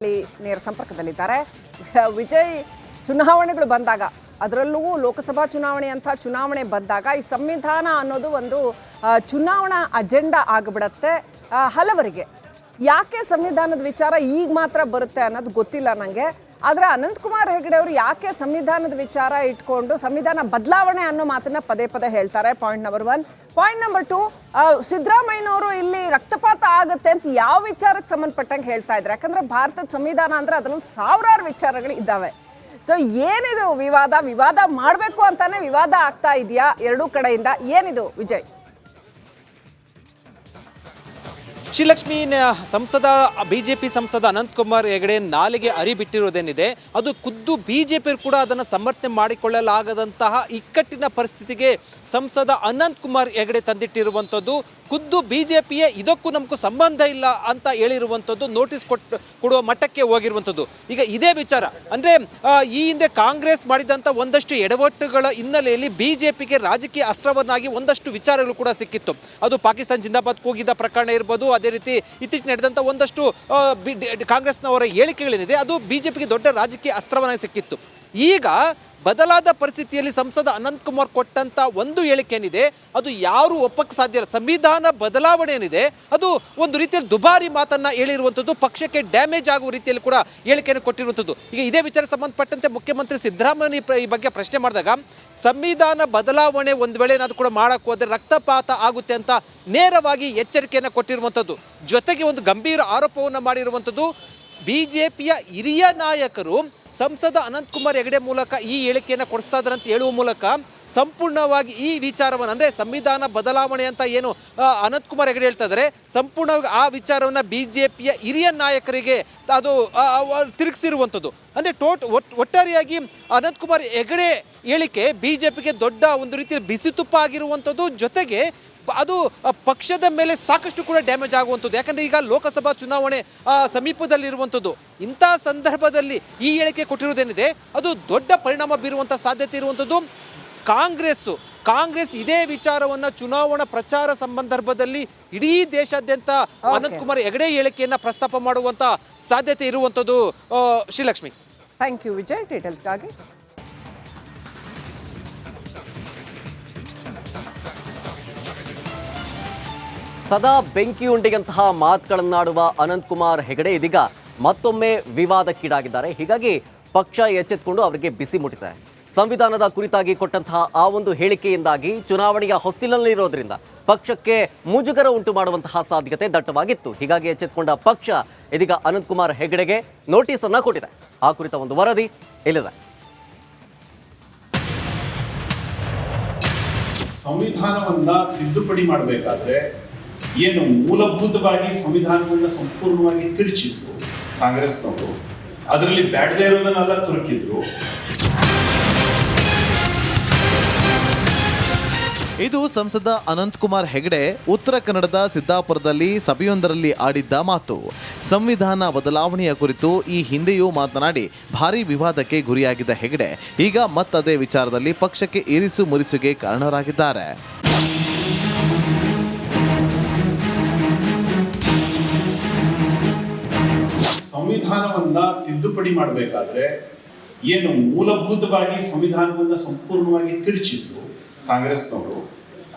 ನೇರ ಸಂಪರ್ಕದಲ್ಲಿದ್ದಾರೆ ವಿಜಯ್. ಚುನಾವಣೆಗಳು ಬಂದಾಗ, ಅದರಲ್ಲೂ ಲೋಕಸಭಾ ಚುನಾವಣೆ ಬಂದಾಗ ಈ ಸಂವಿಧಾನ ಅನ್ನೋದು ಒಂದು ಚುನಾವಣಾ ಅಜೆಂಡಾ ಆಗಿಬಿಡತ್ತೆ ಹಲವರಿಗೆ. ಯಾಕೆ ಸಂವಿಧಾನದ ವಿಚಾರ ಈಗ ಮಾತ್ರ ಬರುತ್ತೆ ಅನ್ನೋದು ಗೊತ್ತಿಲ್ಲ ನನಗೆ. ಆದರೆ ಅನಂತಕುಮಾರ್ ಹೆಗಡೆ ಅವರು ಯಾಕೆ ಸಂವಿಧಾನದ ವಿಚಾರ ಇಟ್ಕೊಂಡು ಸಂವಿಧಾನ ಬದಲಾವಣೆ ಅನ್ನೋ ಮಾತನ್ನ ಪದೇ ಪದೇ ಹೇಳ್ತಾರೆ? Point number 1. ಪಾಯಿಂಟ್ ನಂಬರ್ 2, ಸಿದ್ದರಾಮಯ್ಯನವರು ಇಲ್ಲಿ ರಕ್ತಪಾತ ಆಗುತ್ತೆ ಅಂತ ಯಾವ ವಿಚಾರಕ್ಕೆ ಸಂಬಂಧಪಟ್ಟಂಗೆ ಹೇಳ್ತಾ ಇದ್ದಾರೆ? ಯಾಕಂದ್ರೆ ಭಾರತದ ಸಂವಿಧಾನ ಅಂದ್ರೆ ಅದರಲ್ಲಿ ಸಾವಿರಾರು ವಿಚಾರಗಳು ಇದ್ದಾವೆ. ಸೊ ಏನಿದು ವಿವಾದ ಮಾಡಬೇಕು ಅಂತಾನೆ ವಿವಾದ ಆಗ್ತಾ ಇದೆಯಾ ಎರಡೂ ಕಡೆಯಿಂದ? ಏನಿದು ವಿಜಯ್? ಶ್ರೀಲಕ್ಷ್ಮಿ, ಸಂಸದ ಬಿಜೆಪಿ ಸಂಸದ ಅನಂತಕುಮಾರ್ ಹೆಗಡೆ ನಾಲಿಗೆ ಅರಿಬಿಟ್ಟಿರೋದೇನಿದೆ ಅದು ಖುದ್ದು ಬಿಜೆಪಿ ಕೂಡ ಅದನ್ನು ಸಮರ್ಥನೆ ಮಾಡಿಕೊಳ್ಳಲಾಗದಂತಹ ಇಕ್ಕಟ್ಟಿನ ಪರಿಸ್ಥಿತಿಗೆ ಸಂಸದ ಅನಂತಕುಮಾರ್ ಹೆಗಡೆ ತಂದಿಟ್ಟಿರುವಂಥದ್ದು. ಖುದ್ದು ಬಿಜೆಪಿಯೇ ಇದಕ್ಕೂ ನಮಗೂ ಸಂಬಂಧ ಇಲ್ಲ ಅಂತ ಹೇಳಿರುವಂಥದ್ದು, ನೋಟಿಸ್ ಕೊಡುವ ಮಟ್ಟಕ್ಕೆ ಹೋಗಿರುವಂಥದ್ದು. ಈಗ ಇದೇ ವಿಚಾರ ಅಂದರೆ ಈ ಹಿಂದೆ ಕಾಂಗ್ರೆಸ್ ಮಾಡಿದಂಥ ಒಂದಷ್ಟು ಎಡವಟ್ಟುಗಳ ಹಿನ್ನೆಲೆಯಲ್ಲಿ ಬಿಜೆಪಿಗೆ ರಾಜಕೀಯ ಅಸ್ತ್ರವನ್ನಾಗಿ ಒಂದಷ್ಟು ವಿಚಾರಗಳು ಕೂಡ ಸಿಕ್ಕಿತ್ತು. ಅದು ಪಾಕಿಸ್ತಾನ ಜಿಂದಾಬಾದ್ ಕೂಗಿದ ಪ್ರಕರಣ ಇರ್ಬೋದು, ಅದೇ ರೀತಿ ಇತ್ತೀಚೆಗೆ ನಡೆದಂಥ ಒಂದಷ್ಟು ಕಾಂಗ್ರೆಸ್ನವರ ಹೇಳಿಕೆಗಳೇನಿದೆ ಅದು ಬಿಜೆಪಿಗೆ ದೊಡ್ಡ ರಾಜಕೀಯ ಅಸ್ತ್ರವನ್ನಾಗಿ ಸಿಕ್ಕಿತ್ತು. ಈಗ ಬದಲಾದ ಪರಿಸ್ಥಿತಿಯಲ್ಲಿ ಸಂಸದ ಅನಂತಕುಮಾರ್ ಕೊಟ್ಟಂತ ಒಂದು ಹೇಳಿಕೆ ಏನಿದೆ ಅದು ಯಾರು ಒಪ್ಪಕ್ಕೆ ಸಾಧ್ಯ ಇಲ್ಲ. ಸಂವಿಧಾನ ಬದಲಾವಣೆ ಏನಿದೆ ಅದು ಒಂದು ರೀತಿಯಲ್ಲಿ ದುಬಾರಿ ಮಾತನ್ನ ಹೇಳಿರುವಂಥದ್ದು, ಪಕ್ಷಕ್ಕೆ ಡ್ಯಾಮೇಜ್ ಆಗುವ ರೀತಿಯಲ್ಲಿ ಕೂಡ ಹೇಳಿಕೆಯನ್ನು ಕೊಟ್ಟಿರುವಂಥದ್ದು. ಈಗ ಇದೇ ವಿಚಾರಕ್ಕೆ ಸಂಬಂಧಪಟ್ಟಂತೆ ಮುಖ್ಯಮಂತ್ರಿ ಸಿದ್ದರಾಮಯ್ಯ ಈ ಬಗ್ಗೆ ಪ್ರಶ್ನೆ ಮಾಡಿದಾಗ ಸಂವಿಧಾನ ಬದಲಾವಣೆ ಒಂದು ವೇಳೆ ಏನಾದರೂ ಕೂಡ ಮಾಡಕ್ಕೆ ಹೋದರೆ ರಕ್ತಪಾತ ಆಗುತ್ತೆ ಅಂತ ನೇರವಾಗಿ ಎಚ್ಚರಿಕೆಯನ್ನು ಕೊಟ್ಟಿರುವಂಥದ್ದು. ಜೊತೆಗೆ ಒಂದು ಗಂಭೀರ ಆರೋಪವನ್ನು ಮಾಡಿರುವಂಥದ್ದು, ಬಿಜೆಪಿಯ ಹಿರಿಯ ನಾಯಕರು ಸಂಸದ ಅನಂತಕುಮಾರ್ ಹೆಗಡೆ ಮೂಲಕ ಈ ಹೇಳಿಕೆಯನ್ನು ಕೊಡಿಸ್ತಾ ಇದ್ದಾರೆ ಅಂತ ಹೇಳುವ ಮೂಲಕ ಸಂಪೂರ್ಣವಾಗಿ ಈ ವಿಚಾರವನ್ನು ಅಂದರೆ ಸಂವಿಧಾನ ಬದಲಾವಣೆ ಅಂತ ಏನು ಅನಂತಕುಮಾರ್ ಹೆಗಡೆ ಹೇಳ್ತಾ ಇದ್ದಾರೆ, ಸಂಪೂರ್ಣವಾಗಿ ಆ ವಿಚಾರವನ್ನು ಬಿಜೆಪಿಯ ಹಿರಿಯ ನಾಯಕರಿಗೆ ಅದು ತಿರುಗಿಸಿರುವಂಥದ್ದು. ಅಂದರೆ ಒಟ್ಟಾರೆಯಾಗಿ ಅನಂತಕುಮಾರ್ ಹೆಗಡೆ ಹೇಳಿಕೆ ಬಿಜೆಪಿಗೆ ದೊಡ್ಡ ಒಂದು ರೀತಿಯಲ್ಲಿ ಬಿಸಿ ತುಪ್ಪ ಆಗಿರುವಂಥದ್ದು. ಜೊತೆಗೆ ಅದು ಪಕ್ಷದ ಮೇಲೆ ಸಾಕಷ್ಟು ಕೂಡ ಡ್ಯಾಮೇಜ್ ಆಗುವಂಥದ್ದು. ಯಾಕಂದರೆ ಈಗ ಲೋಕಸಭಾ ಚುನಾವಣೆ ಸಮೀಪದಲ್ಲಿರುವಂಥದ್ದು. ಇಂಥ ಸಂದರ್ಭದಲ್ಲಿ ಈ ಹೇಳಿಕೆ ಕೊಟ್ಟಿರುವುದೇನಿದೆ ಅದು ದೊಡ್ಡ ಪರಿಣಾಮ ಬೀರುವಂಥ ಸಾಧ್ಯತೆ ಇರುವಂಥದ್ದು. ಕಾಂಗ್ರೆಸ್ ಇದೇ ವಿಚಾರವನ್ನು ಚುನಾವಣಾ ಪ್ರಚಾರ ಸಂದರ್ಭದಲ್ಲಿ ಇಡೀ ದೇಶಾದ್ಯಂತ ಅನಂತಕುಮಾರ್ ಹೆಗಡೆ ಹೇಳಿಕೆಯನ್ನು ಪ್ರಸ್ತಾಪ ಮಾಡುವಂಥ ಸಾಧ್ಯತೆ ಇರುವಂಥದ್ದು. ಶ್ರೀಲಕ್ಷ್ಮಿ, ಥ್ಯಾಂಕ್ ಯು ವಿಜಯ್ ಡೀಟೇಲ್ಸ್ಗಾಗಿ. ಸದಾ ಬೆಂಕಿ ಉಂಡಿಗಂತಹ ಮಾತುಗಳನ್ನಾಡುವ ಅನಂತಕುಮಾರ್ ಹೆಗಡೆ ಇದೀಗ ಮತ್ತೊಮ್ಮೆ ವಿವಾದಕ್ಕೀಡಾಗಿದ್ದಾರೆ. ಹೀಗಾಗಿ ಪಕ್ಷ ಎಚ್ಚೆತ್ತುಕೊಂಡು ಅವರಿಗೆ ಬಿಸಿ ಮುಟ್ಟಿಸಿದೆ. ಸಂವಿಧಾನದ ಕುರಿತಾಗಿ ಕೊಟ್ಟಂತಹ ಆ ಒಂದು ಹೇಳಿಕೆಯಿಂದಾಗಿ ಚುನಾವಣೆಯ ಹೊಸ್ತಿಲಲ್ಲಿರೋದ್ರಿಂದ ಪಕ್ಷಕ್ಕೆ ಮುಜುಗರ ಉಂಟು ಮಾಡುವಂತಹ ಸಾಧ್ಯತೆ ದಟ್ಟವಾಗಿತ್ತು. ಹೀಗಾಗಿ ಎಚ್ಚೆತ್ತುಕೊಂಡ ಪಕ್ಷ ಇದೀಗ ಅನಂತಕುಮಾರ್ ಹೆಗಡೆಗೆ ನೋಟಿಸ್ ಅನ್ನ ಕೊಟ್ಟಿದೆ. ಆ ಕುರಿತ ಒಂದು ವರದಿ ಇಲ್ಲಿದೆ. ಸಂವಿಧಾನವನ್ನ ತಿದ್ದುಪಡಿ ಮಾಡಬೇಕಾದ್ರೆ ಏನು ಮೂಲಭೂತವಾಗಿ ಸಂವಿಧಾನವನ್ನ ಸಂಪೂರ್ಣವಾಗಿ ತಿರುಚಿದ್ರು ಕಾಂಗ್ರೆಸ್ನವರು, ಅದರಲ್ಲಿ ಬ್ಯಾಡದೇ ಇರೋದನ್ನೆಲ್ಲ ತುರುಕಿದ್ರು. ಇದು ಸಂಸದ ಅನಂತಕುಮಾರ್ ಹೆಗಡೆ ಉತ್ತರ ಕನ್ನಡದ ಸಿದ್ದಾಪುರದಲ್ಲಿ ಸಭೆಯೊಂದರಲ್ಲಿ ಆಡಿದ್ದ ಮಾತು. ಸಂವಿಧಾನ ಬದಲಾವಣೆಯ ಕುರಿತು ಈ ಹಿಂದೆಯೂ ಮಾತನಾಡಿ ಭಾರೀ ವಿವಾದಕ್ಕೆ ಗುರಿಯಾಗಿದ್ದ ಹೆಗಡೆ ಈಗ ಮತ್ತದೇ ವಿಚಾರದಲ್ಲಿ ಪಕ್ಷಕ್ಕೆ ಇರಿಸು ಮುರಿಸುಗೆ ಕಾರಣರಾಗಿದ್ದಾರೆ. ಸಂವಿಧಾನವನ್ನ ತಿದ್ದುಪಡಿ ಮಾಡಬೇಕಾದ್ರೆ ಏನು ಮೂಲಭೂತವಾಗಿ ಸಂವಿಧಾನವನ್ನ ಸಂಪೂರ್ಣವಾಗಿ ತಿರುಚಿದ್ರು ಕಾಂಗ್ರೆಸ್ನವರು,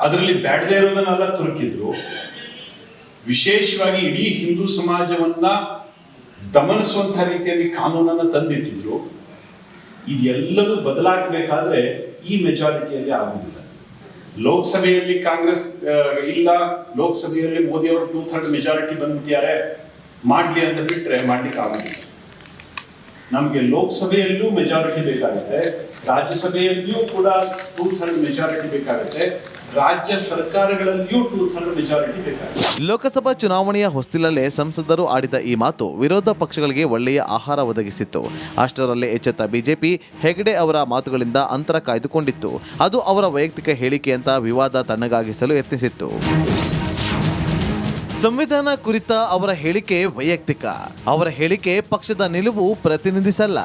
ಅದರಲ್ಲಿ ಬ್ಯಾಡದೇ ಇರೋದನ್ನೆಲ್ಲ ತುರುಕಿದ್ರು. ವಿಶೇಷವಾಗಿ ಇಡೀ ಹಿಂದೂ ಸಮಾಜವನ್ನ ದಮನಿಸುವಂತಹ ರೀತಿಯಲ್ಲಿ ಕಾನೂನನ್ನು ತಂದಿಟ್ಟಿದ್ರು. ಇದೆಲ್ಲದೂ ಬದಲಾಗಬೇಕಾದ್ರೆ ಈ ಮೆಜಾರಿಟಿಯಲ್ಲಿ ಆಗುವುದಿಲ್ಲ. ಲೋಕಸಭೆಯಲ್ಲಿ ಕಾಂಗ್ರೆಸ್ ಇಲ್ಲ, ಲೋಕಸಭೆಯಲ್ಲಿ ಮೋದಿ ಅವರು 2/3 ಮೆಜಾರಿಟಿ ಬಂದಿದ್ದಾರೆ, ಮಾಡ್ಲಿ ಅಂತ ಬಿಟ್ರೆ ಮಾಡ್ಲಿಕ್ಕೆ ಆಗುದಿಲ್ಲ. ನಮ್ಗೆ ಲೋಕಸಭೆಯಲ್ಲೂ ಮೆಜಾರಿಟಿ ಬೇಕಾಗುತ್ತೆ, ರಾಜ್ಯಸಭೆಯಲ್ಲಿಯೂ ಕೂಡ 2/3 ಮೆಜಾರಿಟಿ ಬೇಕಾಗುತ್ತೆ, ರಾಜ್ಯ ಸರ್ಕಾರಗಳಲ್ಲಿಯೂ 2/3 ಮೆಜಾರಿಟಿ ಬೇಕಾಗುತ್ತೆ. ಲೋಕಸಭಾ ಚುನಾವಣೆಯ ಹೊಸ್ತಿಲಲ್ಲೇ ಸಂಸದರು ಆಡಿದ ಈ ಮಾತು ವಿರೋಧ ಪಕ್ಷಗಳಿಗೆ ಒಳ್ಳೆಯ ಆಹಾರ ಒದಗಿಸಿತ್ತು. ಅಷ್ಟರಲ್ಲೇ ಎಚ್ಚೆತ್ತ ಬಿಜೆಪಿ ಹೆಗಡೆ ಅವರ ಮಾತುಗಳಿಂದ ಅಂತರ ಕಾಯ್ದುಕೊಂಡಿತ್ತು. ಅದು ಅವರ ವೈಯಕ್ತಿಕ ಹೇಳಿಕೆ ಅಂತ ವಿವಾದ ತಣ್ಣಗಾಗಿಸಲು ಯತ್ನಿಸಿತ್ತು. ಸಂವಿಧಾನ ಕುರಿತ ಅವರ ಹೇಳಿಕೆ ವೈಯಕ್ತಿಕ, ಅವರ ಹೇಳಿಕೆ ಪಕ್ಷದ ನಿಲುವು ಪ್ರತಿನಿಧಿಸಲ್ಲ.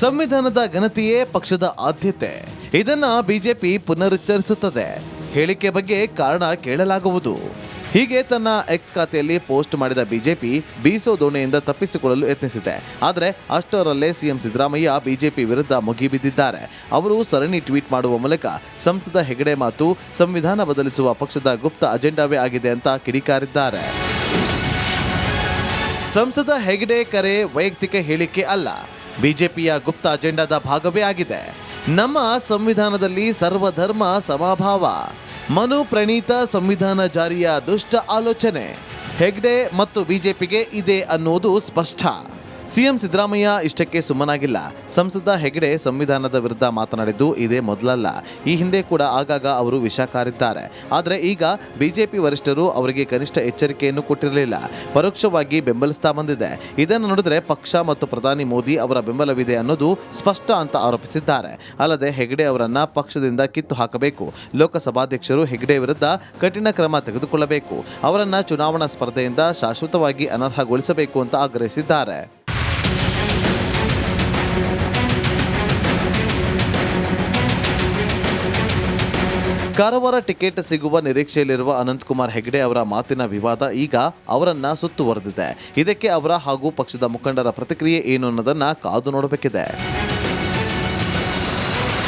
ಸಂವಿಧಾನದ ಘನತೆಯೇ ಪಕ್ಷದ ಆದ್ಯತೆ. ಇದನ್ನ ಬಿಜೆಪಿ ಪುನರುಚ್ಚರಿಸುತ್ತದೆ. ಹೇಳಿಕೆ ಬಗ್ಗೆ ಕಾರಣ ಕೇಳಲಾಗುವುದು. ಹೀಗೆ ತನ್ನ ಎಕ್ಸ್ ಖಾತೆಯಲ್ಲಿ ಪೋಸ್ಟ್ ಮಾಡಿದ ಬಿಜೆಪಿ ಬೀಸೋ ದೋಣೆಯಿಂದ ತಪ್ಪಿಸಿಕೊಳ್ಳಲು ಯತ್ನಿಸಿದೆ. ಆದರೆ ಅಷ್ಟರಲ್ಲೇ ಸಿಎಂ ಸಿದ್ದರಾಮಯ್ಯ ಬಿಜೆಪಿ ವಿರುದ್ಧ ಮುಗಿಬಿದ್ದಿದ್ದಾರೆ. ಅವರು ಸರಣಿ ಟ್ವೀಟ್ ಮಾಡುವ ಮೂಲಕ ಸಂಸದ ಹೆಗಡೆ ಮಾತು ಸಂವಿಧಾನ ಬದಲಿಸುವ ಪಕ್ಷದ ಗುಪ್ತ ಅಜೆಂಡಾವೇ ಆಗಿದೆ ಅಂತ ಕಿಡಿಕಾರಿದ್ದಾರೆ. ಸಂಸದ ಹೆಗಡೆ ಕರೆ ವೈಯಕ್ತಿಕ ಹೇಳಿಕೆ ಅಲ್ಲ, ಬಿಜೆಪಿಯ ಗುಪ್ತ ಅಜೆಂಡಾದ ಭಾಗವೇ ಆಗಿದೆ. ನಮ್ಮ ಸಂವಿಧಾನದಲ್ಲಿ ಸರ್ವಧರ್ಮ ಸಮಭಾವ, ಮನು ಪ್ರಣೀತ ಸಂವಿಧಾನ ಜಾರಿಯ ದುಷ್ಟ ಆಲೋಚನೆ ಹೆಗ್ಡೆ ಮತ್ತು ಬಿಜೆಪಿಗೆ ಇದೆ ಅನ್ನೋದು ಸ್ಪಷ್ಟ. ಸಿಎಂ ಸಿದ್ದರಾಮಯ್ಯ ಇಷ್ಟಕ್ಕೆ ಸುಮ್ಮನಾಗಿಲ್ಲ. ಸಂಸದ ಹೆಗಡೆ ಸಂವಿಧಾನದ ವಿರುದ್ಧ ಮಾತನಾಡಿದ್ದು ಇದೇ ಮೊದಲಲ್ಲ. ಈ ಹಿಂದೆ ಕೂಡ ಆಗಾಗ ಅವರು ವಿಷ ಕಾರಿದ್ದಾರೆ. ಆದರೆ ಈಗ ಬಿಜೆಪಿ ವರಿಷ್ಠರು ಅವರಿಗೆ ಕನಿಷ್ಠ ಎಚ್ಚರಿಕೆಯನ್ನು ಕೊಟ್ಟಿರಲಿಲ್ಲ, ಪರೋಕ್ಷವಾಗಿ ಬೆಂಬಲಿಸ್ತಾ ಬಂದಿದೆ. ಇದನ್ನು ನೋಡಿದ್ರೆ ಪಕ್ಷ ಮತ್ತು ಪ್ರಧಾನಿ ಮೋದಿ ಅವರ ಬೆಂಬಲವಿದೆ ಅನ್ನೋದು ಸ್ಪಷ್ಟ ಅಂತ ಆರೋಪಿಸಿದ್ದಾರೆ. ಅಲ್ಲದೆ ಹೆಗಡೆ ಅವರನ್ನ ಪಕ್ಷದಿಂದ ಕಿತ್ತು ಹಾಕಬೇಕು, ಲೋಕಸಭಾಧ್ಯಕ್ಷರು ಹೆಗಡೆ ವಿರುದ್ಧ ಕಠಿಣ ಕ್ರಮ ತೆಗೆದುಕೊಳ್ಳಬೇಕು, ಅವರನ್ನ ಚುನಾವಣಾ ಸ್ಪರ್ಧೆಯಿಂದ ಶಾಶ್ವತವಾಗಿ ಅನರ್ಹಗೊಳಿಸಬೇಕು ಅಂತ ಆಗ್ರಹಿಸಿದ್ದಾರೆ. ಕಾರವಾರ ಟಿಕೆಟ್ ಸಿಗುವ ನಿರೀಕ್ಷೆಯಲ್ಲಿರುವ ಅನಂತಕುಮಾರ್ ಹೆಗಡೆ ಅವರ ಮಾತಿನ ವಿವಾದ ಈಗ ಅವರನ್ನ ಸುತ್ತುವರೆದಿದೆ. ಇದಕ್ಕೆ ಅವರ ಹಾಗೂ ಪಕ್ಷದ ಮುಖಂಡರ ಪ್ರತಿಕ್ರಿಯೆ ಏನು ಅನ್ನೋದನ್ನ ಕಾದು ನೋಡಬೇಕಿದೆ.